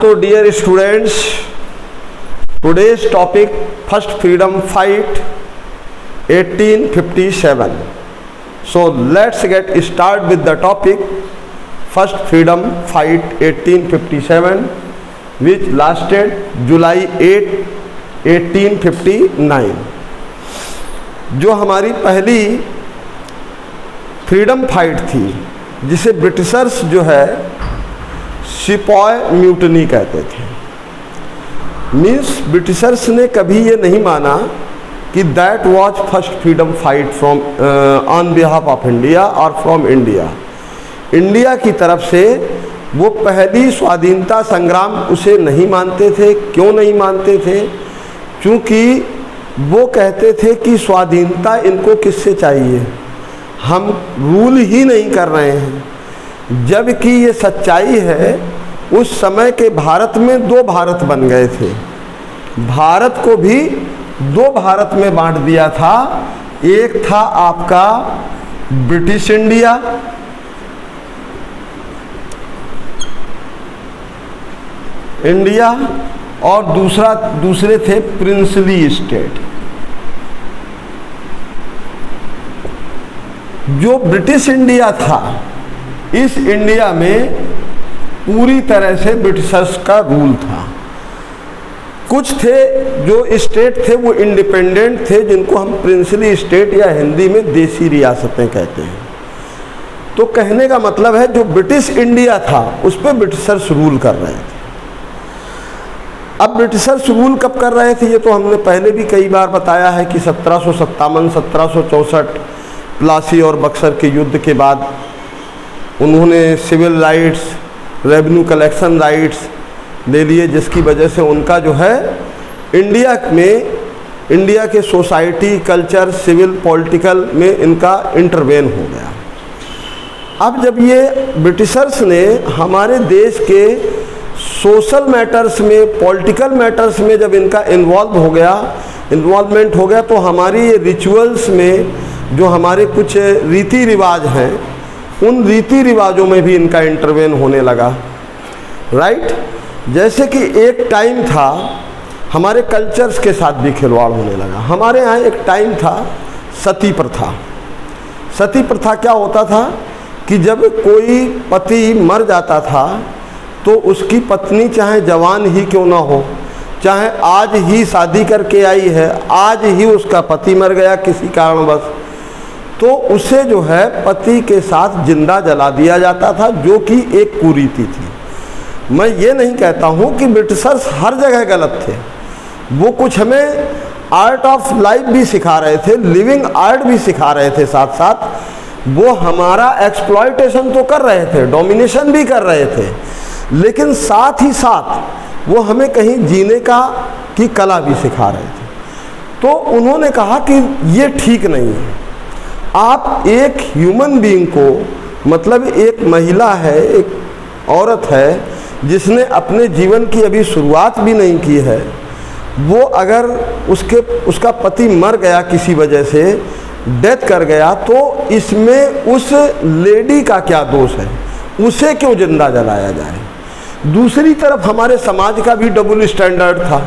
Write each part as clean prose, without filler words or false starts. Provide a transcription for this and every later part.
So dear students, today's topic first freedom fight 1857. So let's get start with the topic first freedom fight 1857 which lasted July 8, 1859. जो हमारी पहली freedom fight थी जिसे Britishers जो है sepoy mutiny कहते थे। मीन्स ब्रिटिशर्स ने कभी ये नहीं माना कि that was first freedom fight from on behalf of India और फ्रॉम इंडिया। इंडिया की तरफ से वो पहली स्वाधीनता संग्राम उसे नहीं मानते थे। क्यों नहीं मानते थे? क्योंकि वो कहते थे कि स्वाधीनता इनको किससे चाहिए, हम रूल ही नहीं कर रहे हैं। जबकि ये सच्चाई है, उस समय के भारत में दो भारत बन गए थे। भारत को भी दो भारत में बांट दिया था। एक था आपका ब्रिटिश इंडिया, और दूसरे थे प्रिंसली स्टेट। जो ब्रिटिश इंडिया था, इस इंडिया में पूरी तरह से ब्रिटिशर्स का रूल था। कुछ थे जो स्टेट थे वो इंडिपेंडेंट थे, जिनको हम प्रिंसली स्टेट या हिंदी में देसी रियासतें कहते हैं। तो कहने का मतलब है जो ब्रिटिश इंडिया था उस पर ब्रिटिशर्स रूल कर रहे थे। अब ब्रिटिशर्स रूल कब कर रहे थे ये तो हमने पहले भी कई बार बताया है कि 1757, 1764 प्लासी और बक्सर के युद्ध के बाद उन्होंने civil rights, revenue collection rights ले लिए, जिसकी वजह से उनका जो है इंडिया में, इंडिया के सोसाइटी, कल्चर, सिविल, पॉलिटिकल में इनका इंटरवेन हो गया। अब जब ये ब्रिटिशर्स ने हमारे देश के सोशल मैटर्स में, पॉलिटिकल मैटर्स में जब इनका इन्वॉल्वमेंट हो गया तो हमारी ये रिचुअल्स में जो हमारे कुछ रीति रिवाज हैं, उन रीति रिवाजों में भी इनका इंटरवेन होने लगा। राइट? जैसे कि एक टाइम था हमारे कल्चर्स के साथ भी खिलवाड़ होने लगा। हमारे यहाँ एक टाइम था सती प्रथा। सती प्रथा क्या होता था कि जब कोई पति मर जाता था तो उसकी पत्नी चाहे जवान ही क्यों ना हो, चाहे आज ही शादी करके आई है, आज ही उसका पति मर गया किसी कारणवश, तो उसे जो है पति के साथ जिंदा जला दिया जाता था, जो कि एक कुरीति थी। मैं ये नहीं कहता हूँ कि ब्रिटिशर्स हर जगह गलत थे। वो कुछ हमें आर्ट ऑफ लाइफ भी सिखा रहे थे, लिविंग आर्ट भी सिखा रहे थे। साथ साथ वो हमारा एक्सप्लॉयटेशन तो कर रहे थे, डोमिनेशन भी कर रहे थे, लेकिन साथ ही साथ वो हमें कहीं जीने की कला भी सिखा रहे थे। तो उन्होंने कहा कि ये ठीक नहीं है। आप एक ह्यूमन बीइंग को, मतलब एक महिला है, एक औरत है जिसने अपने जीवन की अभी शुरुआत भी नहीं की है, वो अगर उसका पति मर गया किसी वजह से, डेथ कर गया, तो इसमें उस लेडी का क्या दोष है? उसे क्यों जिंदा जलाया जाए? दूसरी तरफ हमारे समाज का भी डबल स्टैंडर्ड था।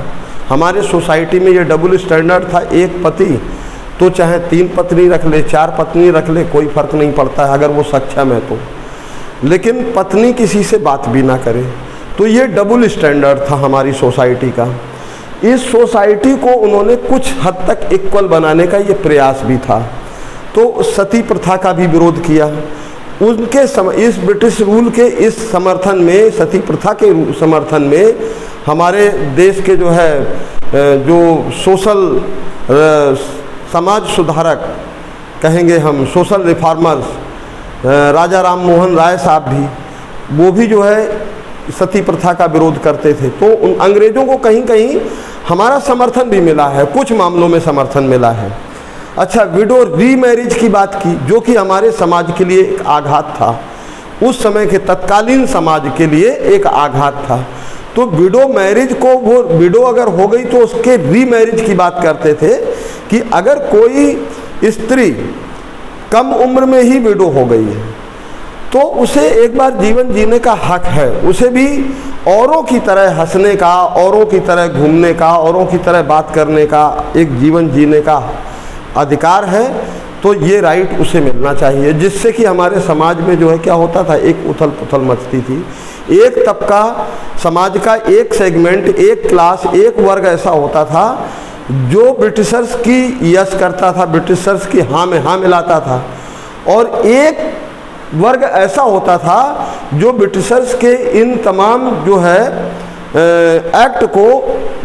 हमारे सोसाइटी में ये डबल स्टैंडर्ड था, एक पति तो चाहे 3 पत्नी रख ले, 4 पत्नी रख ले, कोई फर्क नहीं पड़ता है अगर वो सक्षम है तो, लेकिन पत्नी किसी से बात भी ना करे। तो ये डबल स्टैंडर्ड था हमारी सोसाइटी का। इस सोसाइटी को उन्होंने कुछ हद तक इक्वल बनाने का ये प्रयास भी था। तो सती प्रथा का भी विरोध किया। उनके इस ब्रिटिश रूल के इस समर्थन में, सती प्रथा के समर्थन में हमारे देश के जो है जो सोशल समाज सुधारक कहेंगे हम, सोशल रिफॉर्मर्स, राजा राम मोहन राय साहब भी, वो भी जो है सती प्रथा का विरोध करते थे। तो उन अंग्रेज़ों को कहीं कहीं हमारा समर्थन भी मिला है, कुछ मामलों में समर्थन मिला है। अच्छा, विडो रीमैरिज की बात की, जो कि हमारे समाज के लिए एक आघात था, उस समय के तत्कालीन समाज के लिए एक आघात था। तो विडो मैरिज को, वो विडो अगर हो गई तो उसके रीमैरिज की बात करते थे कि अगर कोई स्त्री कम उम्र में ही विडो हो गई है तो उसे एक बार जीवन जीने का हक है, उसे भी औरों की तरह हंसने का, औरों की तरह घूमने का, औरों की तरह बात करने का, एक जीवन जीने का अधिकार है, तो ये राइट उसे मिलना चाहिए। जिससे कि हमारे समाज में जो है क्या होता था, एक उथल पुथल मचती थी। एक तबका समाज का, एक सेगमेंट, एक क्लास, एक वर्ग ऐसा होता था जो ब्रिटिशर्स की यश करता था, ब्रिटिशर्स की हाँ में हाँ मिलाता था, और एक वर्ग ऐसा होता था जो ब्रिटिशर्स के इन तमाम जो है एक्ट को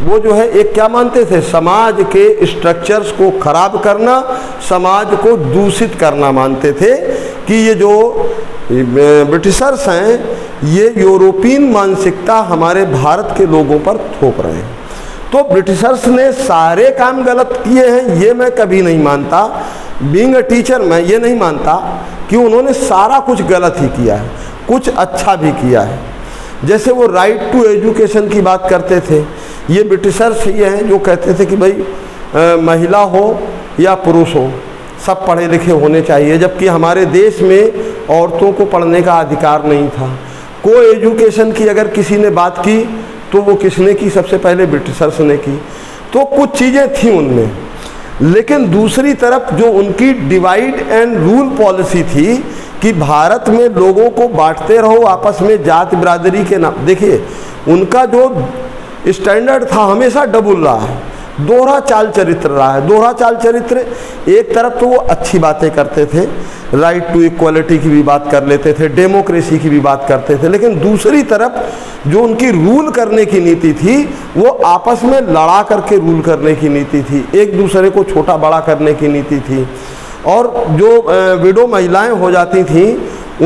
वो जो है एक क्या मानते थे, समाज के स्ट्रक्चर्स को खराब करना, समाज को दूषित करना मानते थे कि ये जो ब्रिटिशर्स हैं ये यूरोपियन मानसिकता हमारे भारत के लोगों पर थोप रहे हैं। तो ब्रिटिशर्स ने सारे काम गलत किए हैं ये मैं कभी नहीं मानता, बीइंग अ टीचर मैं ये नहीं मानता कि उन्होंने सारा कुछ गलत ही किया है, कुछ अच्छा भी किया है। जैसे वो राइट टू एजुकेशन की बात करते थे, ये ब्रिटिशर्स ही हैं जो कहते थे कि भाई महिला हो या पुरुष हो सब पढ़े लिखे होने चाहिए, जबकि हमारे देश में औरतों को पढ़ने का अधिकार नहीं था। को एजुकेशन की अगर किसी ने बात की तो वो किसने की, सबसे पहले ब्रिटिशर्स ने की। तो कुछ चीज़ें थी उनमें, लेकिन दूसरी तरफ जो उनकी डिवाइड एंड रूल पॉलिसी थी कि भारत में लोगों को बांटते रहो आपस में जाति बिरादरी के नाम। देखिए उनका जो स्टैंडर्ड था हमेशा डबल रहा है, दोहरा चाल चरित्र रहा है। दोहरा चाल चरित्र, एक तरफ तो वो अच्छी बातें करते थे, राइट टू इक्वालिटी की भी बात कर लेते थे, डेमोक्रेसी की भी बात करते थे, लेकिन दूसरी तरफ जो उनकी रूल करने की नीति थी वो आपस में लड़ा करके रूल करने की नीति थी, एक दूसरे को छोटा बड़ा करने की नीति थी। और जो विडो महिलाएं हो जाती थीं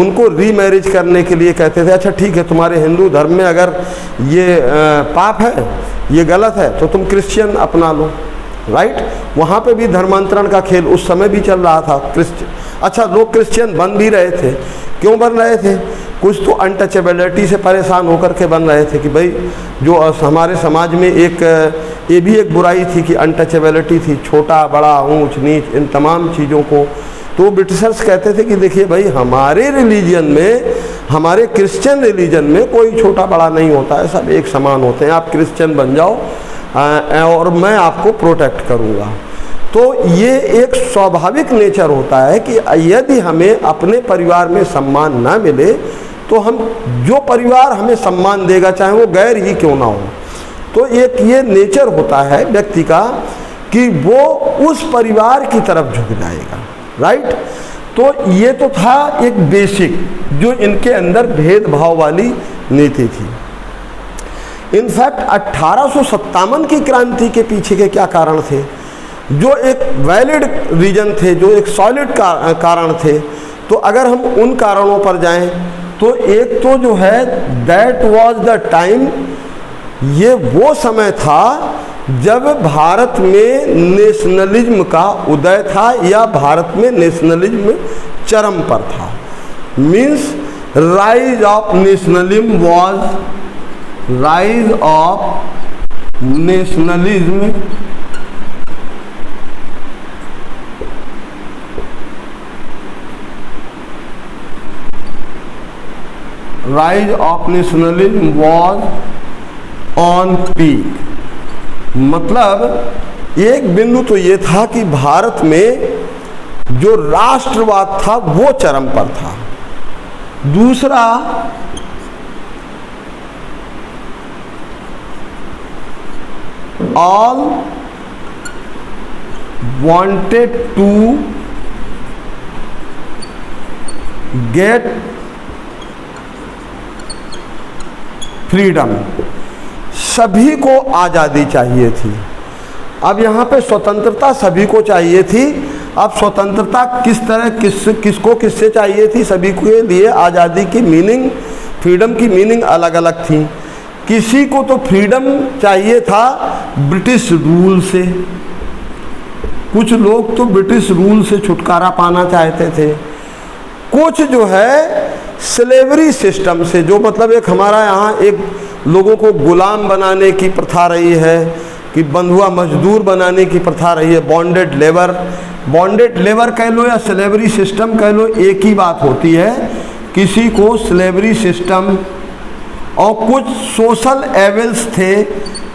उनको रीमैरिज करने के लिए कहते थे अच्छा ठीक है तुम्हारे हिंदू धर्म में अगर ये पाप है, ये गलत है, तो तुम क्रिश्चियन अपना लो, राइट। वहाँ पे भी धर्मांतरण का खेल उस समय भी चल रहा था। अच्छा लोग क्रिश्चियन बन भी रहे थे, क्यों बन रहे थे, कुछ तो अनटचेबिलिटी से परेशान होकर के बन रहे थे कि भाई जो हमारे समाज में एक ये भी एक बुराई थी कि अनटचेबिलिटी थी, छोटा बड़ा ऊंच नीच इन तमाम चीज़ों को। तो ब्रिटिशर्स कहते थे कि देखिए भाई हमारे रिलीजन में, हमारे क्रिश्चियन रिलीजन में कोई छोटा बड़ा नहीं होता है, सब एक समान होते हैं, आप क्रिश्चियन बन जाओ और मैं आपको प्रोटेक्ट करूँगा। तो ये एक स्वाभाविक नेचर होता है कि यदि हमें अपने परिवार में सम्मान ना मिले तो हम जो परिवार हमें सम्मान देगा चाहे वो गैर ही क्यों ना हो, तो एक ये नेचर होता है व्यक्ति का कि वो उस परिवार की तरफ झुक जाएगा, राइट। तो ये तो था एक बेसिक जो इनके अंदर भेदभाव वाली नीति थी। इनफैक्ट 1857 की क्रांति के पीछे के क्या कारण थे, जो एक वैलिड रीजन थे, जो एक सॉलिड कारण थे। तो अगर हम उन कारणों पर जाएं तो एक तो जो है दैट वाज द टाइम, ये वो समय था जब भारत में नेशनलिज्म का उदय था या भारत में नेशनलिज्म चरम पर था। Means rise of nationalism was, rise of nationalism rise of nationalism was on peak. मतलब एक बिंदु तो ये था कि भारत में जो राष्ट्रवाद था वो चरम पर था। दूसरा, all wanted to get freedom, सभी को आज़ादी चाहिए थी। अब यहाँ पे स्वतंत्रता सभी को चाहिए थी। अब स्वतंत्रता किस तरह किसको किससे चाहिए थी, सभी के लिए आज़ादी की मीनिंग, फ्रीडम की मीनिंग अलग अलग थी। किसी को तो फ्रीडम चाहिए था ब्रिटिश रूल से, कुछ लोग तो ब्रिटिश रूल से छुटकारा पाना चाहते थे, कुछ जो है स्लेवरी सिस्टम से, जो मतलब एक हमारा यहाँ एक लोगों को गुलाम बनाने की प्रथा रही है कि बंधुआ मजदूर बनाने की प्रथा रही है, बॉन्डेड लेबर कह लो या स्लेवरी सिस्टम कह लो, एक ही बात होती है। किसी को स्लेवरी सिस्टम और कुछ सोशल एविल्स थे,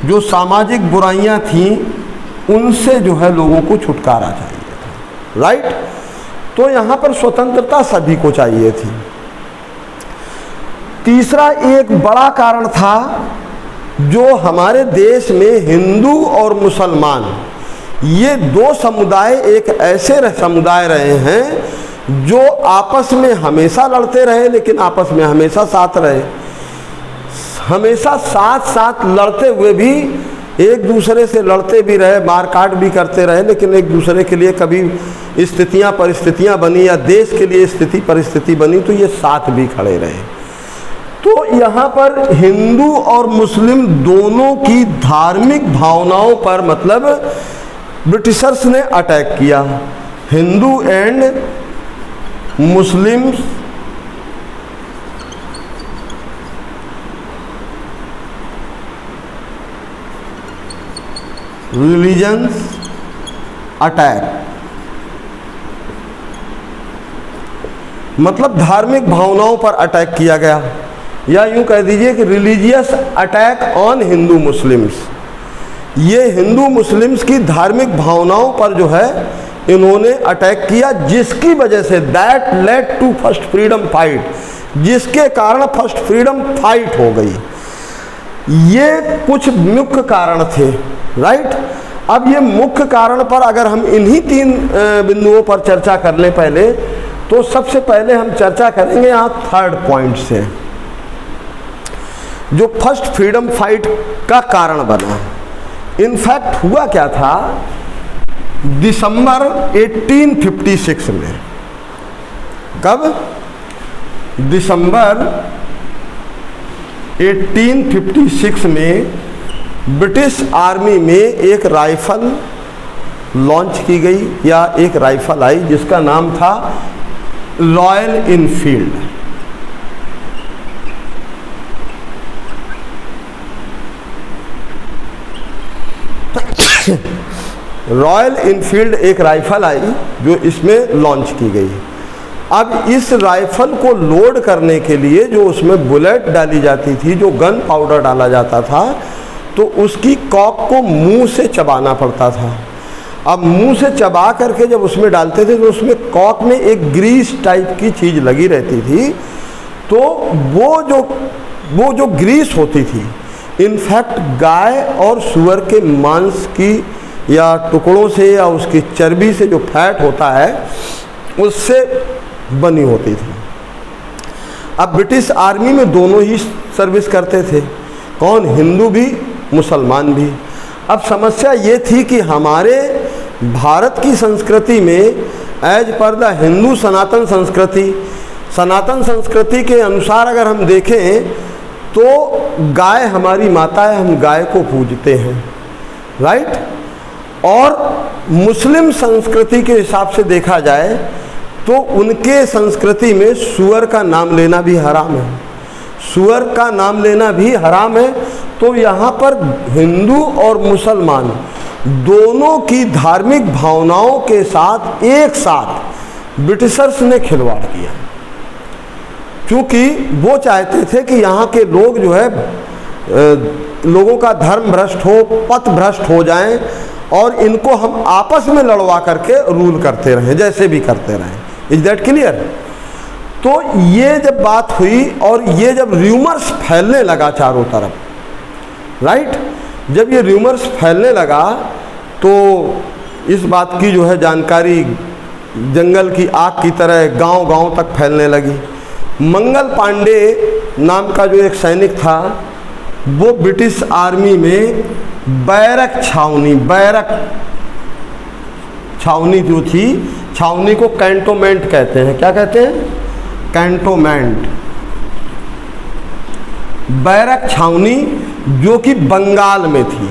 जो सामाजिक बुराइयां थीं, उनसे जो है लोगों को छुटकारा चाहिए था। राइट? तो यहाँ पर स्वतंत्रता सभी को चाहिए थी। तीसरा एक बड़ा कारण था, जो हमारे देश में हिंदू और मुसलमान, ये दो समुदाय एक ऐसे समुदाय रहे हैं जो आपस में हमेशा लड़ते रहे, लेकिन आपस में हमेशा साथ रहे। हमेशा साथ साथ लड़ते हुए भी एक दूसरे से लड़ते भी रहे, मारकाट भी करते रहे, लेकिन एक दूसरे के लिए कभी स्थितियां परिस्थितियां बनी या देश के लिए स्थिति परिस्थिति बनी तो ये साथ भी खड़े रहे। तो यहाँ पर हिंदू और मुस्लिम दोनों की धार्मिक भावनाओं पर मतलब ब्रिटिशर्स ने अटैक किया। Hindu and Muslims religions attack, मतलब धार्मिक भावनाओं पर अटैक किया गया, या यूं कह दीजिए कि religious attack on Hindu Muslims. ये हिंदू मुस्लिम्स की धार्मिक भावनाओं पर जो है इन्होंने अटैक किया, जिसकी वजह से that led to first freedom fight, जिसके कारण फर्स्ट फ्रीडम फाइट हो गई। ये कुछ मुख्य कारण थे। राइट? अब ये मुख्य कारण पर अगर हम इन्हीं तीन बिंदुओं पर चर्चा कर लें पहले, तो सबसे पहले हम चर्चा करेंगे यहाँ थर्ड पॉइंट से, जो फर्स्ट फ्रीडम फाइट का कारण बना। इनफैक्ट हुआ क्या था, दिसंबर 1856 में, कब? दिसंबर 1856 में ब्रिटिश आर्मी में एक राइफल लॉन्च की गई, या एक राइफल आई जिसका नाम था रॉयल इनफील्ड। रॉयल इनफील्ड एक राइफल आई जो इसमें लॉन्च की गई। अब इस राइफल को लोड करने के लिए जो उसमें बुलेट डाली जाती थी, जो गन पाउडर डाला जाता था, तो उसकी कॉक को मुंह से चबाना पड़ता था। अब मुंह से चबा करके जब उसमें डालते थे तो उसमें कॉक में एक ग्रीस टाइप की चीज़ लगी रहती थी, तो वो जो ग्रीस होती थी, इनफैक्ट गाय और सुअर के मांस की या टुकड़ों से या उसकी चर्बी से जो फैट होता है उससे बनी होती थी। अब ब्रिटिश आर्मी में दोनों ही सर्विस करते थे, कौन? हिंदू भी मुसलमान भी। अब समस्या ये थी कि हमारे भारत की संस्कृति में एज पर द हिंदू सनातन संस्कृति के अनुसार अगर हम देखें तो गाय हमारी माता है, हम गाय को पूजते हैं। राइट? और मुस्लिम संस्कृति के हिसाब से देखा जाए तो उनके संस्कृति में सुअर का नाम लेना भी हराम है, सुअर का नाम लेना भी हराम है। तो यहाँ पर हिंदू और मुसलमान दोनों की धार्मिक भावनाओं के साथ एक साथ ब्रिटिशर्स ने खिलवाड़ किया, क्योंकि वो चाहते थे कि यहाँ के लोग जो है लोगों का धर्म भ्रष्ट हो, पथ भ्रष्ट हो जाएं, और इनको हम आपस में लड़वा करके रूल करते रहें, जैसे भी करते रहें। Is that clear? तो ये जब बात हुई और ये जब र्यूमर्स फैलने लगा चारों तरफ, राइट, जब ये र्यूमर्स फैलने लगा तो इस बात की जो है जानकारी जंगल की आग की तरह गांव-गांव तक फैलने लगी। मंगल पांडे नाम का जो एक सैनिक था, वो ब्रिटिश आर्मी में बैरक छावनी जो थी, छावनी को कैंटोमेंट कहते हैं। क्या कहते हैं? कैंटोमेंट। बैरक छावनी जो कि बंगाल में थी,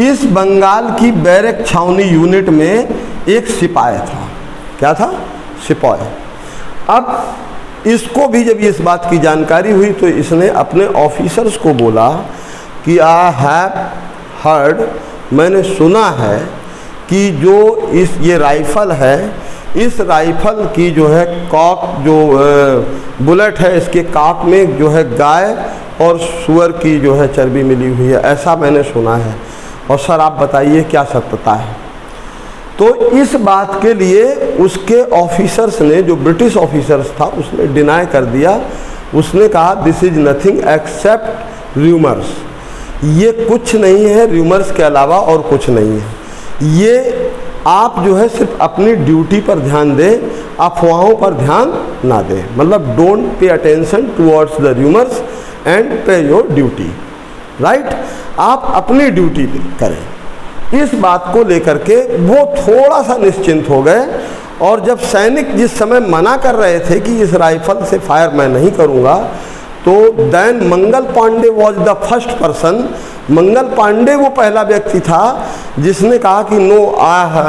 इस बंगाल की बैरक छावनी यूनिट में एक सिपाही था। क्या था? सिपाही। अब इसको भी जब इस बात की जानकारी हुई तो इसने अपने ऑफिसर्स को बोला कि आई हैव हर्ड, मैंने सुना है कि जो ये राइफल है इस राइफल की जो है कॉक, जो बुलेट है, इसके कॉक में जो है गाय और सूअर की जो है चर्बी मिली हुई है, ऐसा मैंने सुना है। और सर आप बताइए क्या सत्यता है। तो इस बात के लिए उसके ऑफिसर्स ने, जो ब्रिटिश ऑफिसर्स था, उसने डिनाई कर दिया। उसने कहा this is nothing accept rumours, ये कुछ नहीं है र्यूमर्स के अलावा और कुछ नहीं है। ये आप जो है सिर्फ अपनी ड्यूटी पर ध्यान दें, अफवाहों पर ध्यान ना दें। मतलब don't pay attention towards the rumours and पे योर ड्यूटी, राइट। आप अपनी ड्यूटी करें। इस बात को लेकर के वो थोड़ा सा निश्चिंत हो गए। और जब सैनिक जिस समय मना कर रहे थे कि इस राइफल से फायर मैं नहीं करूँगा, तो then Mangal Pandey was the first person, Mangal Pandey वो पहला व्यक्ति था जिसने कहा कि नो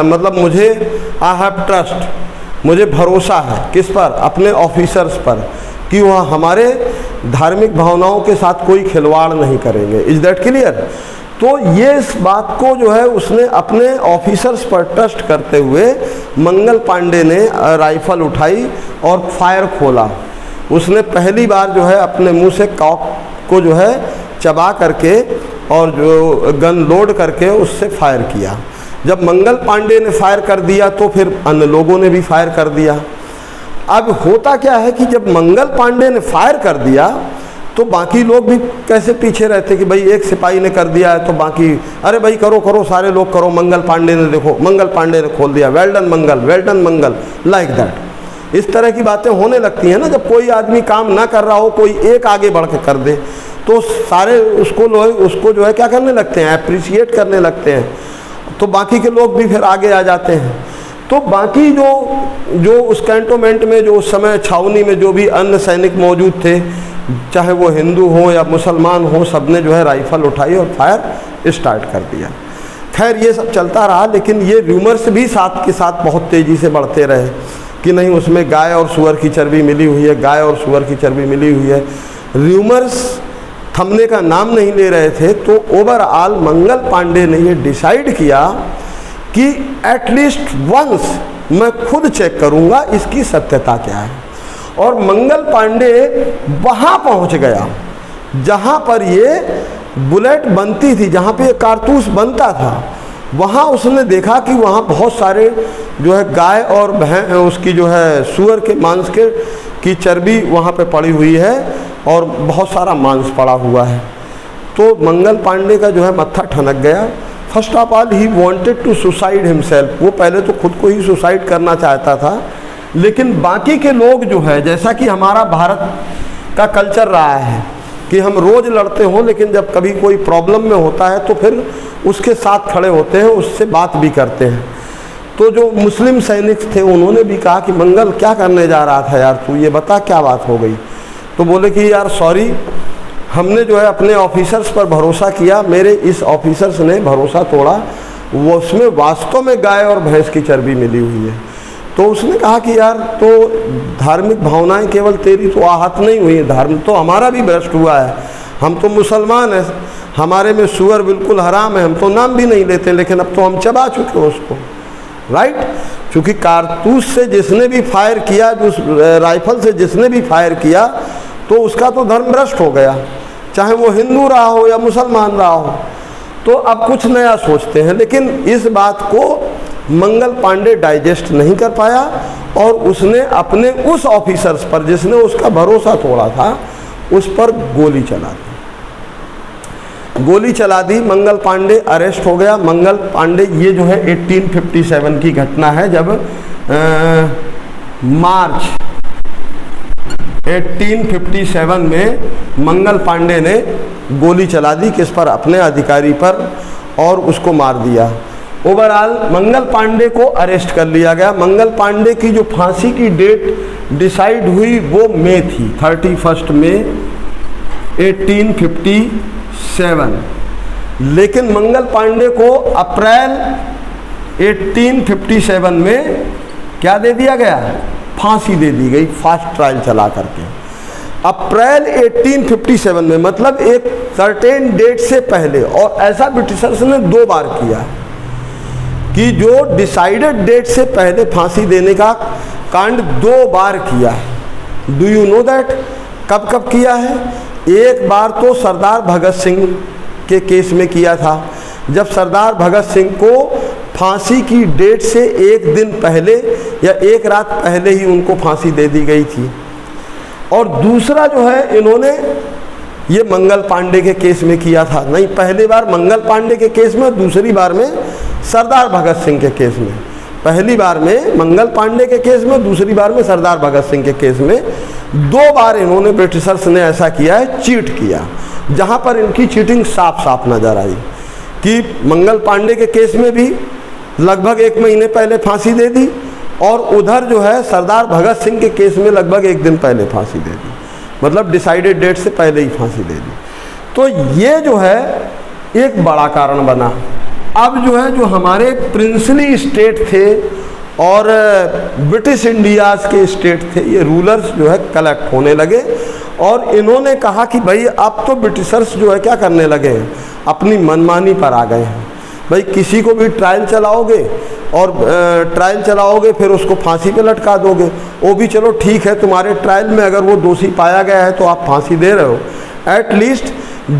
मतलब मुझे आई हैव ट्रस्ट, मुझे भरोसा है किस पर, अपने ऑफिसर्स पर, कि वह हमारे धार्मिक भावनाओं के साथ कोई खिलवाड़ नहीं करेंगे। Is that clear. तो ये इस बात को जो है उसने अपने ऑफिसर्स पर ट्रस्ट करते हुए मंगल पांडे ने राइफल उठाई और फायर खोला। उसने पहली बार जो है अपने मुंह से कॉक को जो है चबा करके और जो गन लोड करके उससे फायर किया। जब मंगल पांडे ने फायर कर दिया तो फिर अन्य लोगों ने भी फायर कर दिया। अब होता क्या है कि जब मंगल पांडे ने फायर कर दिया तो बाकी लोग भी कैसे पीछे रहते कि भाई एक सिपाही ने कर दिया है तो बाकी अरे भाई करो करो, सारे लोग करो, मंगल पांडे ने देखो, मंगल पांडे ने खोल दिया, well done Mangal, well done Mangal, like that. इस तरह की बातें होने लगती हैं ना। जब कोई आदमी काम ना कर रहा हो, कोई एक आगे बढ़ के कर दे तो सारे उसको जो है क्या करने लगते हैं, अप्रिशिएट करने लगते हैं। तो बाकी के लोग भी फिर आगे आ जाते हैं। तो बाकी जो उस कैंटोनमेंट में, जो उस समय छावनी में जो भी अन्य सैनिक मौजूद थे, चाहे वो हिंदू हो या मुसलमान हो, सबने जो है राइफल उठाई और फायर स्टार्ट कर दिया। खैर ये सब चलता रहा, लेकिन ये र्यूमर्स भी साथ के साथ बहुत तेज़ी से बढ़ते रहे कि नहीं उसमें गाय और सूअर की चर्बी मिली हुई है, गाय और सूअर की चर्बी मिली हुई है। र्यूमर्स थमने का नाम नहीं ले रहे थे। तो ओवरऑल मंगल पांडे ने ये डिसाइड किया कि एटलीस्ट वंस मैं खुद चेक करूँगा इसकी सत्यता क्या है। और मंगल पांडे वहाँ पहुँच गया जहाँ पर ये बुलेट बनती थी, जहाँ पे ये कारतूस बनता था। वहाँ उसने देखा कि वहाँ बहुत सारे जो है गाय और उसकी जो है सूअर के मांस की चर्बी वहाँ पे पड़ी हुई है और बहुत सारा मांस पड़ा हुआ है। तो मंगल पांडे का जो है मत्था ठनक गया। First of all he wanted to suicide himself. वो पहले तो खुद को ही सुसाइड करना चाहता था, लेकिन बाकी के लोग जो है, जैसा कि हमारा भारत का कल्चर रहा है कि हम रोज़ लड़ते हों, लेकिन जब कभी कोई प्रॉब्लम में होता है तो फिर उसके साथ खड़े होते हैं, उससे बात भी करते हैं। तो जो मुस्लिम सैनिक थे उन्होंने भी कहा कि मंगल क्या करने जा रहा था यार, तू ये बता क्या बात हो गई। तो बोले कि यार सॉरी, हमने जो है अपने ऑफिसर्स पर भरोसा किया, मेरे इस ऑफिसर्स ने भरोसा तोड़ा, वो उसमें वास्तव में गाय और भैंस की चर्बी मिली हुई है। तो उसने कहा कि यार तो धार्मिक भावनाएं केवल तेरी तो आहत नहीं हुई, धर्म तो हमारा भी भ्रष्ट हुआ है। हम तो मुसलमान हैं, हमारे में सूअर बिल्कुल हराम है, हम तो नाम भी नहीं लेते, लेकिन अब तो हम चबा चुके हैं उसको, राइट। क्योंकि कारतूस से जिसने भी फायर किया, जो राइफल से जिसने भी फायर किया, तो उसका तो धर्म भ्रष्ट हो गया, चाहे वो हिंदू रहा हो या मुसलमान रहा हो। तो अब कुछ नया सोचते हैं, लेकिन इस बात को मंगल पांडे डाइजेस्ट नहीं कर पाया और उसने अपने उस ऑफिसर्स पर जिसने उसका भरोसा तोड़ा था, उस पर गोली चला दी। गोली चला दी, मंगल पांडे अरेस्ट हो गया। मंगल पांडे, ये जो है 1857 की घटना है, जब मार्च 1857 में मंगल पांडे ने गोली चला दी, किस पर, अपने अधिकारी पर, और उसको मार दिया। ओवरऑल मंगल पांडे को अरेस्ट कर लिया गया। मंगल पांडे की जो फांसी की डेट डिसाइड हुई वो मई थी, 31 मई 1857। लेकिन मंगल पांडे को अप्रैल 1857 में क्या दे दिया गया, फांसी दे दी गई, फास्ट ट्रायल चला करके। अप्रैल 1857 में, मतलब एक सर्टेन डेट से पहले। और ऐसा ब्रिटिशर्स ने 2 बार किया कि कि जो डिसाइडेड डेट से पहले फांसी देने का कांड 2 बार किया है। Do you know that? कब कब किया है? एक बार तो सरदार भगत सिंह के केस में किया था, जब सरदार भगत सिंह को फांसी की डेट से 1 दिन पहले या 1 रात पहले ही उनको फांसी दे दी गई थी। और दूसरा जो है इन्होंने ये मंगल पांडे के केस में किया था। नहीं, पहली बार मंगल पांडे के केस में, दूसरी बार में सरदार भगत सिंह के केस में। पहली बार में मंगल पांडे के केस में, दूसरी बार में सरदार भगत सिंह के केस में। 2 बार इन्होंने, ब्रिटिशर्स ने ऐसा किया है, चीट किया, जहां पर इनकी चीटिंग साफ साफ नजर आई कि मंगल पांडे के केस में भी लगभग 1 महीने पहले फांसी दे दी, और उधर जो है सरदार भगत सिंह के केस में लगभग 1 दिन पहले फांसी दे दी, मतलब डिसाइडेड डेट से पहले ही फांसी दे दी। तो ये जो है एक बड़ा कारण बना। अब जो है, जो हमारे प्रिंसली स्टेट थे और ब्रिटिश इंडियाज़ के स्टेट थे, ये रूलर्स जो है कलेक्ट होने लगे, और इन्होंने कहा कि भाई अब तो ब्रिटिशर्स जो है क्या करने लगे हैं, अपनी मनमानी पर आ गए हैं। भाई किसी को भी ट्रायल चलाओगे और ट्रायल चलाओगे फिर उसको फांसी पे लटका दोगे, वो भी चलो ठीक है, तुम्हारे ट्रायल में अगर वो दोषी पाया गया है तो आप फांसी दे रहे हो, एटलीस्ट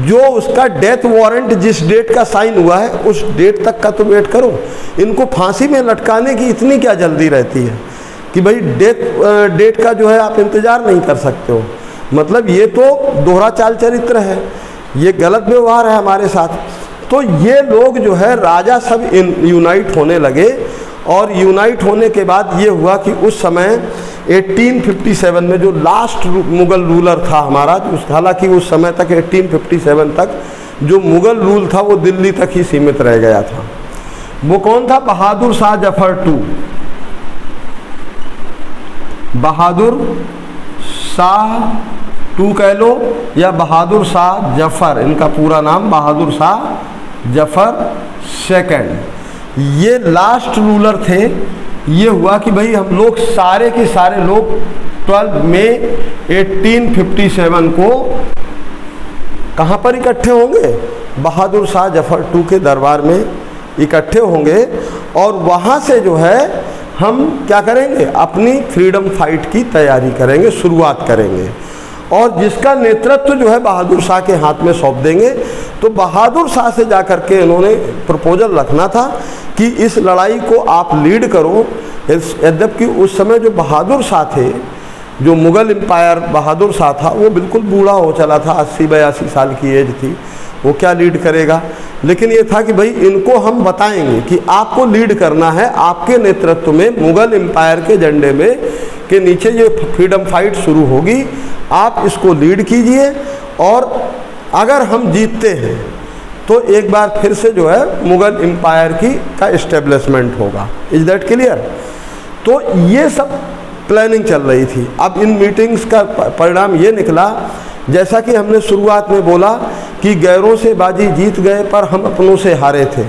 जो उसका डेथ वारंट जिस डेट का साइन हुआ है उस डेट तक का तो वेट करो। इनको फांसी में लटकाने की इतनी क्या जल्दी रहती है कि भाई डेट का जो है आप इंतज़ार नहीं कर सकते हो। मतलब ये तो दोहरा चाल चरित्र है, ये गलत व्यवहार है हमारे साथ। तो ये लोग जो है राजा सब यूनाइट होने लगे, और यूनाइट होने के बाद ये हुआ कि उस समय 1857 में जो लास्ट मुग़ल रूलर था हमारा, हालांकि उस समय तक 1857 तक जो मुग़ल रूल था वो दिल्ली तक ही सीमित रह गया था। वो कौन था? बहादुर शाह जफर टू। बहादुर शाह टू कह लो या बहादुर शाह जफर, इनका पूरा नाम बहादुर शाह जफर सेकंड। ये लास्ट रूलर थे। ये हुआ कि भाई हम लोग सारे के सारे लोग 12 मई 1857 को कहाँ पर इकट्ठे होंगे? बहादुर शाह जफर टू के दरबार में इकट्ठे होंगे, और वहाँ से जो है हम क्या करेंगे, अपनी फ्रीडम फाइट की तैयारी करेंगे, शुरुआत करेंगे, और जिसका नेतृत्व जो है बहादुर शाह के हाथ में सौंप देंगे। तो बहादुर शाह से जाकर के इन्होंने प्रपोजल रखना था कि इस लड़ाई को आप लीड करो। यद्यपि उस समय जो बहादुर शाह थे, जो मुग़ल एम्पायर बहादुर शाह था, वो बिल्कुल बूढ़ा हो चला था, 80-82 साल की एज थी, वो क्या लीड करेगा। लेकिन ये था कि भाई इनको हम बताएंगे कि आपको लीड करना है, आपके नेतृत्व में मुग़ल एम्पायर के झंडे में के नीचे ये फ्रीडम फाइट शुरू होगी, आप इसको लीड कीजिए, और अगर हम जीतते हैं तो एक बार फिर से जो है मुग़ल एम्पायर का इस्टेब्लिशमेंट होगा। Is that clear? तो ये सब प्लानिंग चल रही थी। अब इन मीटिंग्स का परिणाम ये निकला, जैसा कि हमने शुरुआत में बोला कि गैरों से बाजी जीत गए पर हम अपनों से हारे थे।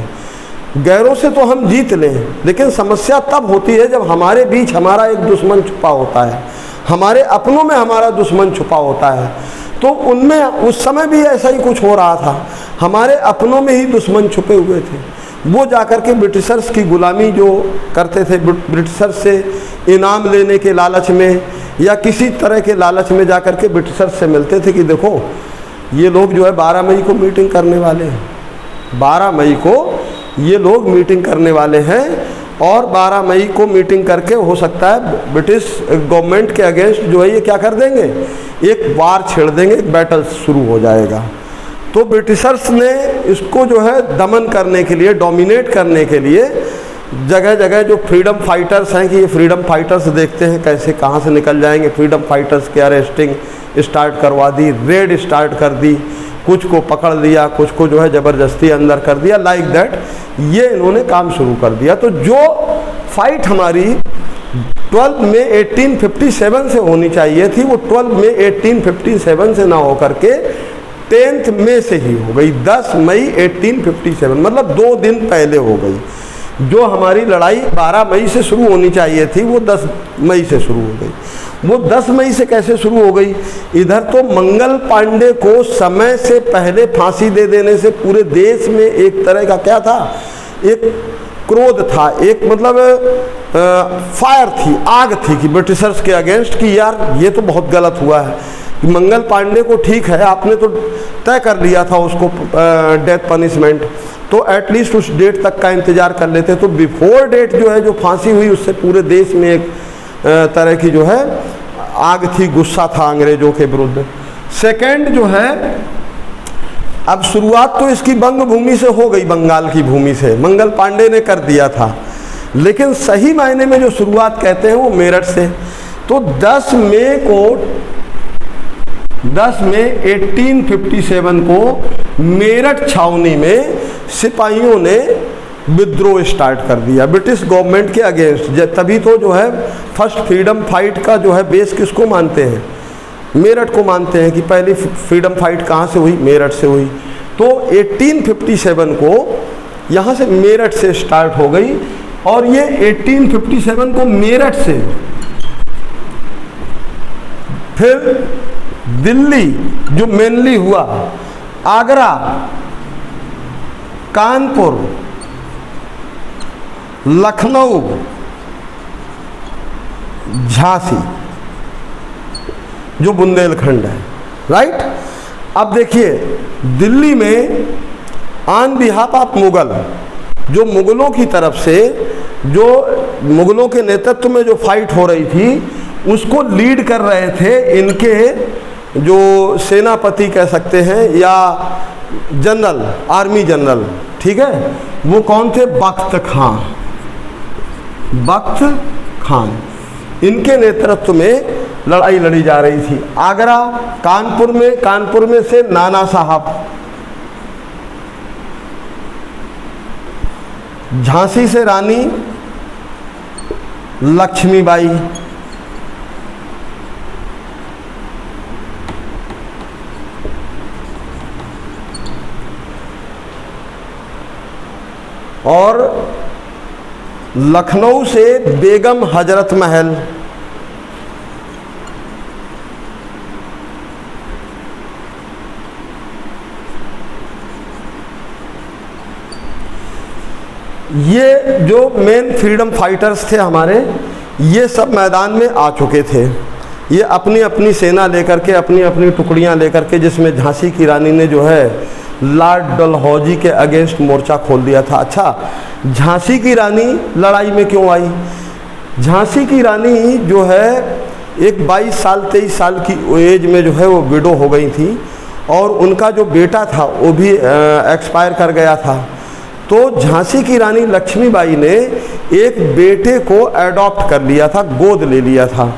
गैरों से तो हम जीत लें, लेकिन समस्या तब होती है जब हमारे बीच हमारा एक दुश्मन छुपा होता है, हमारे अपनों में हमारा दुश्मन छुपा होता है। तो उनमें उस समय भी ऐसा ही कुछ हो रहा था, हमारे अपनों में ही दुश्मन छुपे हुए थे। वो जाकर के ब्रिटिशर्स की गुलामी जो करते थे, ब्रिटिशर्स से इनाम लेने के लालच में या किसी तरह के लालच में जाकर के ब्रिटिशर्स से मिलते थे कि देखो ये लोग जो है 12 मई को मीटिंग करने वाले हैं, 12 मई को ये लोग मीटिंग करने वाले हैं, और 12 मई को मीटिंग करके हो सकता है ब्रिटिश गवर्नमेंट के अगेंस्ट जो है ये क्या कर देंगे, एक वार छेड़ देंगे, एक बैटल शुरू हो जाएगा। तो ब्रिटिशर्स ने इसको जो है दमन करने के लिए, डोमिनेट करने के लिए जगह जगह जो फ्रीडम फाइटर्स हैं कि ये फ्रीडम फाइटर्स देखते हैं कैसे कहाँ से निकल जाएंगे, फ्रीडम फाइटर्स की अरेस्टिंग स्टार्ट करवा दी, रेड स्टार्ट कर दी, कुछ को पकड़ लिया, कुछ को जो है ज़बरदस्ती अंदर कर दिया, लाइक दैट ये इन्होंने काम शुरू कर दिया। तो जो फाइट हमारी 12 मई 1857 से होनी चाहिए थी, वो 12 मई 1857 से ना होकर के 10 मई से ही हो गई, 10 मई 1857, मतलब 2 दिन पहले हो गई। जो हमारी लड़ाई 12 मई से शुरू होनी चाहिए थी वो 10 मई से शुरू हो गई। वो 10 मई से कैसे शुरू हो गई? इधर तो मंगल पांडे को समय से पहले फांसी दे देने से पूरे देश में एक तरह का क्या था, एक क्रोध था, एक मतलब फायर थी, आग थी कि ब्रिटिशर्स के अगेंस्ट कि यार ये तो बहुत गलत हुआ है कि मंगल पांडे को, ठीक है आपने तो तय कर लिया था उसको डेथ पनिशमेंट, तो एटलीस्ट उस डेट तक का इंतज़ार कर लेते। तो बिफोर डेट जो है जो फांसी हुई उससे पूरे देश में एक तरह की जो है आग थी, गुस्सा था अंग्रेज़ों के विरुद्ध। सेकेंड जो है, अब शुरुआत तो इसकी बंग भूमि से हो गई, बंगाल की भूमि से मंगल पांडे ने कर दिया था, लेकिन सही मायने में जो शुरुआत कहते हैं वो मेरठ से। तो 10 मई 1857 को मेरठ छावनी में सिपाहियों ने विद्रोह स्टार्ट कर दिया ब्रिटिश गवर्नमेंट के अगेंस्ट। तभी तो जो है फर्स्ट फ्रीडम फाइट का जो है बेस किसको मानते हैं, मेरठ को मानते हैं कि पहली फ्रीडम फाइट कहाँ से हुई, मेरठ से हुई। तो 1857 को यहाँ से मेरठ से स्टार्ट हो गई, और ये 1857 को मेरठ से फिर दिल्ली जो मेनली हुआ, आगरा, कानपुर, लखनऊ, झांसी जो बुंदेलखंड है, राइट। अब देखिए दिल्ली में ऑन बिहाफ ऑफ मुगल, जो मुगलों की तरफ से, जो मुगलों के नेतृत्व में जो फाइट हो रही थी उसको लीड कर रहे थे इनके जो सेनापति कह सकते हैं या जनरल, आर्मी जनरल, ठीक है, वो कौन थे, बख्त खान। इनके नेतृत्व में लड़ाई लड़ी जा रही थी। आगरा, कानपुर में से नाना साहब, झांसी से रानी लक्ष्मीबाई, और लखनऊ से बेगम हजरत महल, ये जो मेन फ्रीडम फाइटर्स थे हमारे, ये सब मैदान में आ चुके थे। ये अपनी अपनी सेना लेकर के, अपनी अपनी टुकड़ियां लेकर के, जिसमें झांसी की रानी ने जो है लॉर्ड डलहौजी के अगेंस्ट मोर्चा खोल दिया था। अच्छा, झांसी की रानी लड़ाई में क्यों आई? झांसी की रानी जो है एक 22 साल 23 साल की एज में जो है वो विडो हो गई थी, और उनका जो बेटा था वो भी एक्सपायर कर गया था। तो झांसी की रानी लक्ष्मीबाई ने एक बेटे को अडॉप्ट कर लिया था, गोद ले लिया था,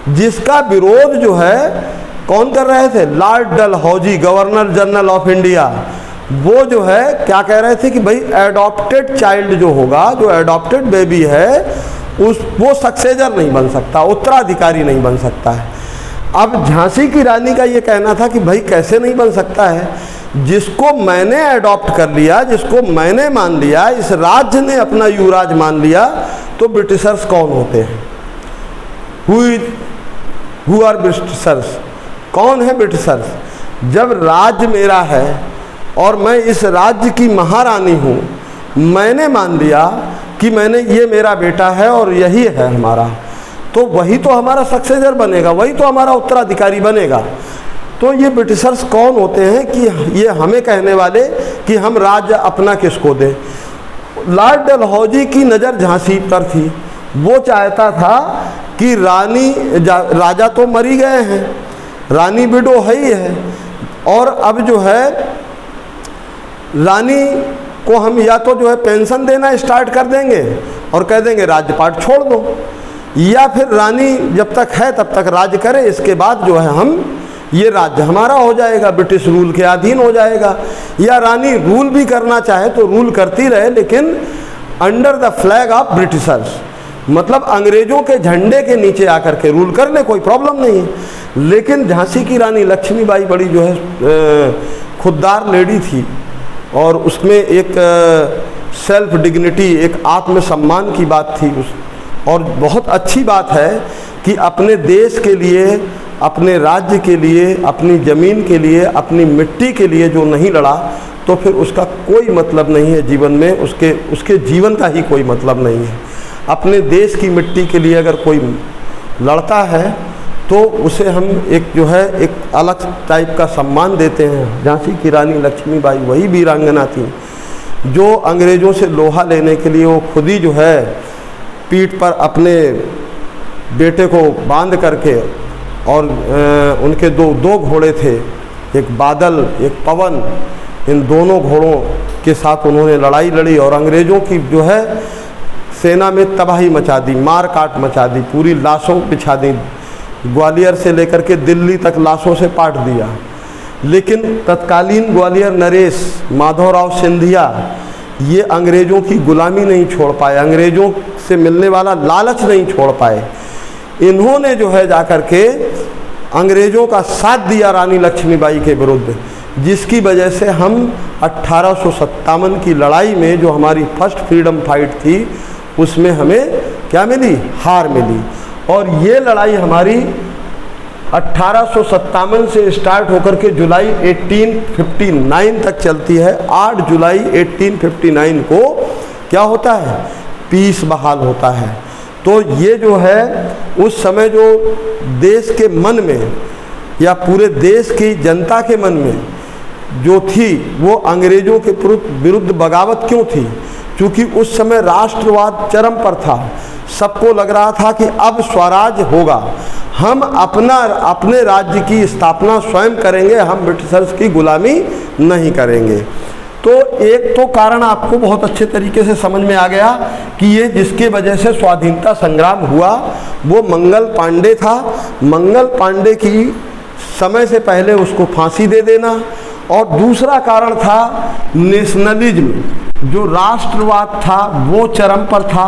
जिसका विरोध जो है कौन कर रहे थे? Lord Dalhousie, governor general of India. वो जो है क्या कह रहे थे कि भाई एडॉप्टेड चाइल्ड जो होगा, जो एडॉप्टेड बेबी है, वो सक्सेसर नहीं बन सकता, उत्तराधिकारी नहीं बन सकता है। अब झांसी की रानी का ये कहना था कि भाई कैसे नहीं बन सकता है, जिसको मैंने अडॉप्ट कर लिया, जिसको मैंने मान लिया, इस राज्य ने अपना युवराज मान लिया, तो ब्रिटिशर्स कौन होते हैं? Who are Britishers? कौन है ब्रिटिशर्स? जब राज्य मेरा है और मैं इस राज्य की महारानी हूँ, मैंने मान लिया कि मैंने, ये मेरा बेटा है और यही है हमारा, तो वही तो हमारा सक्सेसर बनेगा, वही तो हमारा उत्तराधिकारी बनेगा। तो ये ब्रिटिशर्स कौन होते हैं कि ये हमें कहने वाले कि हम राज्य अपना किसको दें? लॉर्ड डलहौजी की नज़र झांसी पर थी। वो चाहता था कि राजा तो मरी गए हैं, रानी विडो है ही है, और अब जो है रानी को हम या तो जो है पेंशन देना स्टार्ट कर देंगे और कह देंगे राज्यपाट छोड़ दो, या फिर रानी जब तक है तब तक राज्य करे, इसके बाद जो है हम, ये राज्य हमारा हो जाएगा, ब्रिटिश रूल के अधीन हो जाएगा। या रानी रूल भी करना चाहे तो रूल करती रहे, लेकिन under the flag of Britishers, मतलब अंग्रेजों के झंडे के नीचे आकर के रूल कर ले, कोई प्रॉब्लम नहीं है। लेकिन झांसी की रानी लक्ष्मीबाई बड़ी जो है खुददार लेडी थी, और उसमें एक सेल्फ डिग्निटी, एक आत्मसम्मान की बात थी और बहुत अच्छी बात है कि अपने देश के लिए, अपने राज्य के लिए, अपनी ज़मीन के लिए, अपनी मिट्टी के लिए जो नहीं लड़ा, तो फिर उसका कोई मतलब नहीं है जीवन में, उसके जीवन का ही कोई मतलब नहीं है। अपने देश की मिट्टी के लिए अगर कोई लड़ता है तो उसे हम एक अलग टाइप का सम्मान देते हैं। झांसी की रानी लक्ष्मीबाई वही वीरांगना थी जो अंग्रेज़ों से लोहा लेने के लिए वो खुद ही पीठ पर अपने बेटे को बांध करके, और उनके दो घोड़े थे, एक बादल एक पवन, इन दोनों घोड़ों के साथ उन्होंने लड़ाई लड़ी और अंग्रेज़ों की सेना में तबाही मचा दी, मार काट मचा दी, पूरी लाशों बिछा दी, ग्वालियर से लेकर के दिल्ली तक लाशों से पाट दिया। लेकिन तत्कालीन ग्वालियर नरेश माधवराव सिंधिया ये अंग्रेज़ों की गुलामी नहीं छोड़ पाए, अंग्रेज़ों से मिलने वाला लालच नहीं छोड़ पाए। इन्होंने जाकर के अंग्रेज़ों का साथ दिया रानी लक्ष्मीबाई के विरुद्ध, जिसकी वजह से हम 1857 की लड़ाई में जो हमारी फर्स्ट फ्रीडम फाइट थी उसमें हमें क्या मिली? हार मिली। और ये लड़ाई हमारी 1857 से स्टार्ट होकर के जुलाई 1859 तक चलती है। 8 जुलाई 1859 को क्या होता है? पीस बहाल होता है। तो ये उस समय जो देश के मन में या पूरे देश की जनता के मन में जो थी वो अंग्रेज़ों के विरुद्ध बगावत क्यों थी? क्योंकि उस समय राष्ट्रवाद चरम पर था। सबको लग रहा था कि अब स्वराज होगा, हम अपने राज्य की स्थापना स्वयं करेंगे, हम ब्रिटिशर्स की गुलामी नहीं करेंगे। तो एक तो कारण आपको बहुत अच्छे तरीके से समझ में आ गया कि ये जिसके वजह से स्वाधीनता संग्राम हुआ वो मंगल पांडे था। मंगल पांडे की समय से पहले उसको फांसी दे देना। और दूसरा कारण था नेशनलिज्म, जो राष्ट्रवाद था वो चरम पर था,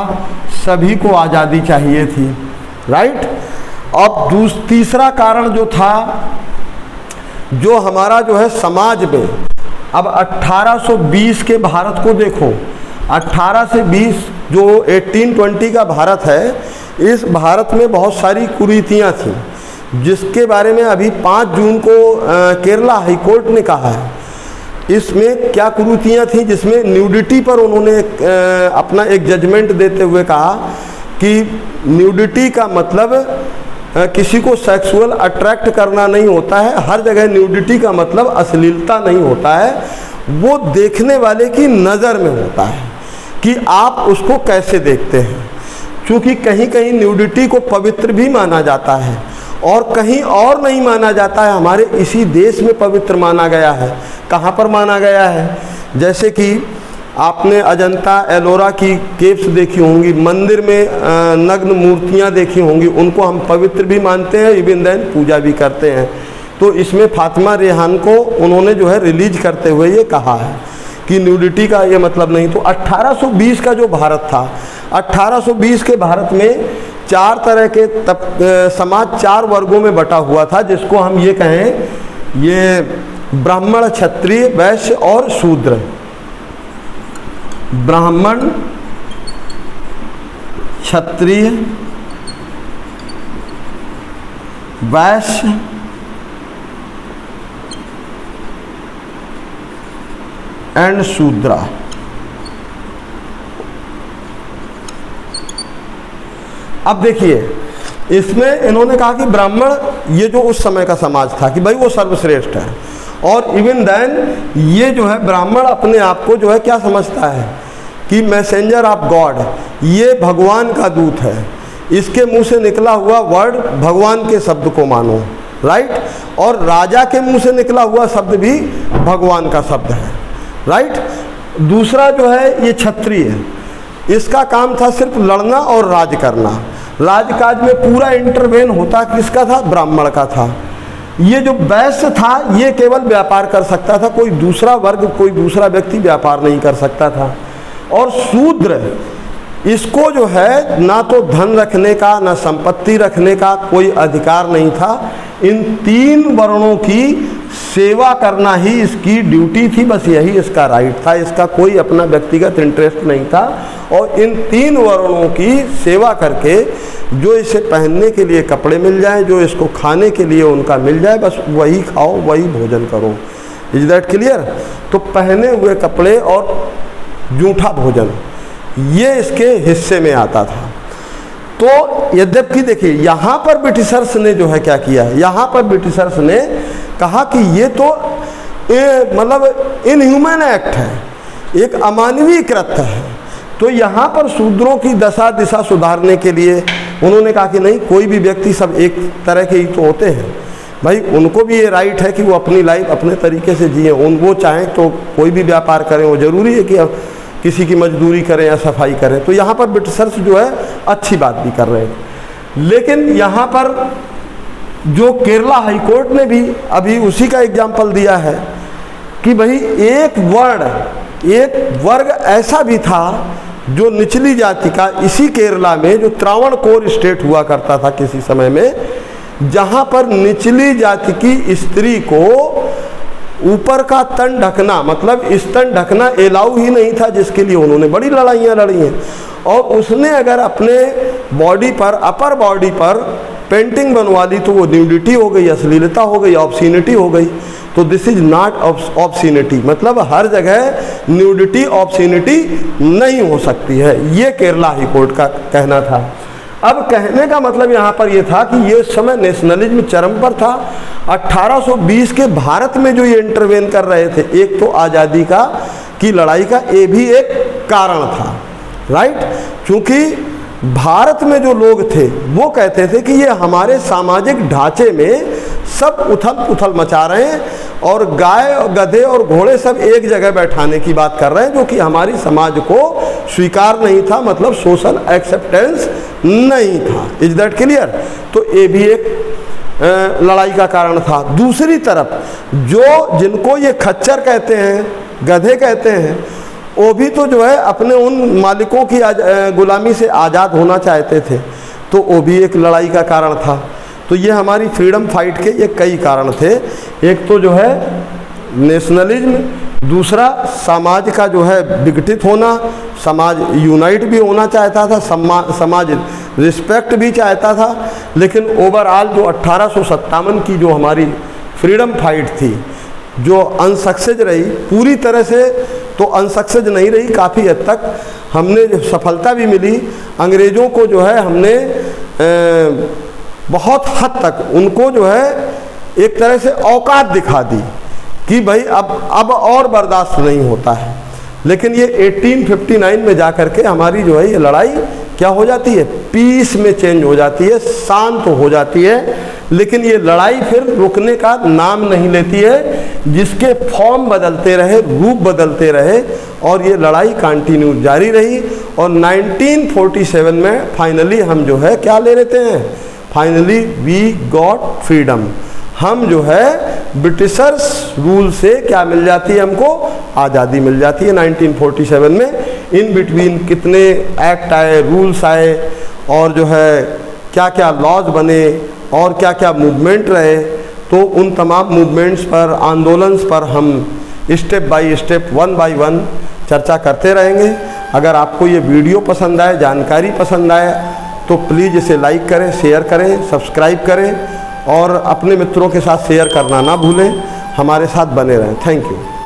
सभी को आज़ादी चाहिए थी, राइट। अब तीसरा कारण जो था, जो हमारा समाज में, अब 1820 के भारत को देखो, 18 से 20 जो 1820 का भारत है, इस भारत में बहुत सारी कुरीतियाँ थीं जिसके बारे में अभी 5 जून को केरला हाई कोर्ट ने कहा है। इसमें क्या कुरीतियाँ थीं, जिसमें न्यूडिटी पर उन्होंने अपना एक जजमेंट देते हुए कहा कि न्यूडिटी का मतलब किसी को सेक्सुअल अट्रैक्ट करना नहीं होता है, हर जगह न्यूडिटी का मतलब अश्लीलता नहीं होता है, वो देखने वाले की नज़र में होता है कि आप उसको कैसे देखते हैं। क्योंकि कहीं कहीं न्यूडिटी को पवित्र भी माना जाता है और कहीं और नहीं माना जाता है। हमारे इसी देश में पवित्र माना गया है। कहाँ पर माना गया है? जैसे कि आपने अजंता एलोरा की केव्स देखी होंगी, मंदिर में नग्न मूर्तियाँ देखी होंगी, उनको हम पवित्र भी मानते हैं, इवन देन पूजा भी करते हैं। तो इसमें फातिमा रेहान को उन्होंने रिलीज करते हुए ये कहा है कि न्यूडिटी का ये मतलब नहीं। तो 1820 का जो भारत था, 1820 के भारत में 4 तरह के समाज 4 वर्गों में बटा हुआ था, जिसको हम ये कहें, ये ब्राह्मण, क्षत्रिय, वैश्य और शूद्र। ब्राह्मण, क्षत्रिय, वैश्य एंड शूद्रा। अब देखिए, इसमें इन्होंने कहा कि ब्राह्मण, ये जो उस समय का समाज था कि भाई वो सर्वश्रेष्ठ है, और इवन देन ये ब्राह्मण अपने आप को क्या समझता है कि मैसेंजर ऑफ गॉड, ये भगवान का दूत है, इसके मुंह से निकला हुआ वर्ड भगवान के शब्द को मानो, राइट। और राजा के मुंह से निकला हुआ शब्द भी भगवान का शब्द है, राइट। दूसरा ये क्षत्रिय है, इसका काम था सिर्फ लड़ना और राज करना। राजकाज में पूरा इंटरवेन होता किसका था? ब्राह्मण का था। ये जो वैश्य था ये केवल व्यापार कर सकता था, कोई दूसरा वर्ग, कोई दूसरा व्यक्ति व्यापार नहीं कर सकता था। और शूद्र, इसको ना तो धन रखने का, ना संपत्ति रखने का कोई अधिकार नहीं था। इन 3 वर्णों की सेवा करना ही इसकी ड्यूटी थी, बस यही इसका राइट था, इसका कोई अपना व्यक्तिगत इंटरेस्ट नहीं था। और इन 3 वर्णों की सेवा करके जो इसे पहनने के लिए कपड़े मिल जाए, जो इसको खाने के लिए उनका मिल जाए, बस वही खाओ, वही भोजन करो। Is that clear. तो पहने हुए कपड़े और जूठा भोजन ये इसके हिस्से में आता था। तो यद्यपि देखिए यहाँ पर ब्रिटिशर्स ने जो है क्या किया, यहाँ पर ब्रिटिशर्स ने कहा कि ये तो मतलब इनह्यूमन एक्ट है, एक अमानवीय कृत्य है। तो यहाँ पर शूद्रों की दशा दिशा सुधारने के लिए उन्होंने कहा कि नहीं, कोई भी व्यक्ति सब एक तरह के ही तो होते हैं भाई, उनको भी ये राइट है कि वो अपनी लाइफ अपने तरीके से जिए। वो चाहें तो कोई भी व्यापार करें, वो ज़रूरी है कि अब किसी की मजदूरी करें या सफाई करें। तो यहाँ पर ब्रिटिशर्स जो है अच्छी बात भी कर रहे हैं। लेकिन यहाँ पर जो केरला हाई कोर्ट ने भी अभी उसी का एग्जाम्पल दिया है कि भाई एक वर्ग ऐसा भी था जो निचली जाति का, इसी केरला में जो त्रावणकोर स्टेट हुआ करता था किसी समय में, जहाँ पर निचली जाति की स्त्री को ऊपर का तन ढकना, मतलब स्तन ढकना एलाउ ही नहीं था, जिसके लिए उन्होंने बड़ी लड़ाइयाँ लड़ी हैं। और उसने अगर अपने बॉडी पर, अपर बॉडी पर पेंटिंग बनवा ली तो वो न्यूडिटी हो गई, अश्लीलता हो गई, ऑब्सीनिटी हो गई। तो दिस इज नॉट ऑब्सीनिटी, मतलब हर जगह न्यूडिटी ऑब्सीनिटी नहीं हो सकती है, ये केरला हाई कोर्ट का कहना था। अब कहने का मतलब यहाँ पर ये था कि ये समय नेशनलिज्म चरम पर था। 1820 के भारत में जो ये इंटरवेन कर रहे थे, एक तो आज़ादी की लड़ाई का ये भी एक कारण था, राइट। क्योंकि भारत में जो लोग थे वो कहते थे कि ये हमारे सामाजिक ढांचे में सब उथल पुथल मचा रहे हैं और गाय गधे और घोड़े सब एक जगह बैठाने की बात कर रहे हैं, जो कि हमारी समाज को स्वीकार नहीं था, मतलब सोशल एक्सेप्टेंस नहीं था। Is that clear. तो ये भी एक लड़ाई का कारण था। दूसरी तरफ जिनको ये खच्चर कहते हैं, गधे कहते हैं, वो भी तो जो है अपने उन मालिकों की गुलामी से आज़ाद होना चाहते थे, तो वो भी एक लड़ाई का कारण था। तो ये हमारी फ्रीडम फाइट के ये कई कारण थे। एक तो जो है नेशनलिज्म, दूसरा समाज का जो है विघटित होना, समाज यूनाइट भी होना चाहता था, समाज रिस्पेक्ट भी चाहता था। लेकिन ओवरऑल जो 1857 की जो हमारी फ्रीडम फाइट थी, जो अनसक्सेस रही, पूरी तरह से तो अनसक्सेस नहीं रही, काफ़ी हद तक हमने सफलता भी मिली। अंग्रेज़ों को जो है हमने बहुत हद तक उनको जो है एक तरह से औकात दिखा दी कि भाई अब और बर्दाश्त नहीं होता है। लेकिन ये 1859 में जा कर के हमारी जो है ये लड़ाई क्या हो जाती है, पीस में चेंज हो जाती है, शांत हो जाती है। लेकिन ये लड़ाई फिर रुकने का नाम नहीं लेती है, जिसके फॉर्म बदलते रहे, रूप बदलते रहे, और ये लड़ाई कंटिन्यू जारी रही। और 1947 में फाइनली हम जो है क्या ले लेते हैं, फाइनली वी गॉट फ्रीडम। हम जो है ब्रिटिशर्स रूल से क्या मिल जाती है, हमको आज़ादी मिल जाती है 1947 में। इन बिटवीन कितने एक्ट आए, रूल्स आए, और जो है क्या क्या लॉज बने, और क्या क्या मूवमेंट रहे। तो उन तमाम मूवमेंट्स पर, आंदोलन पर हम step by step, one by one चर्चा करते रहेंगे। अगर आपको ये वीडियो पसंद आए, जानकारी पसंद आए, तो प्लीज़ इसे लाइक करें, शेयर करें, सब्सक्राइब करें, और अपने मित्रों के साथ शेयर करना ना भूलें। हमारे साथ बने रहें। Thank you.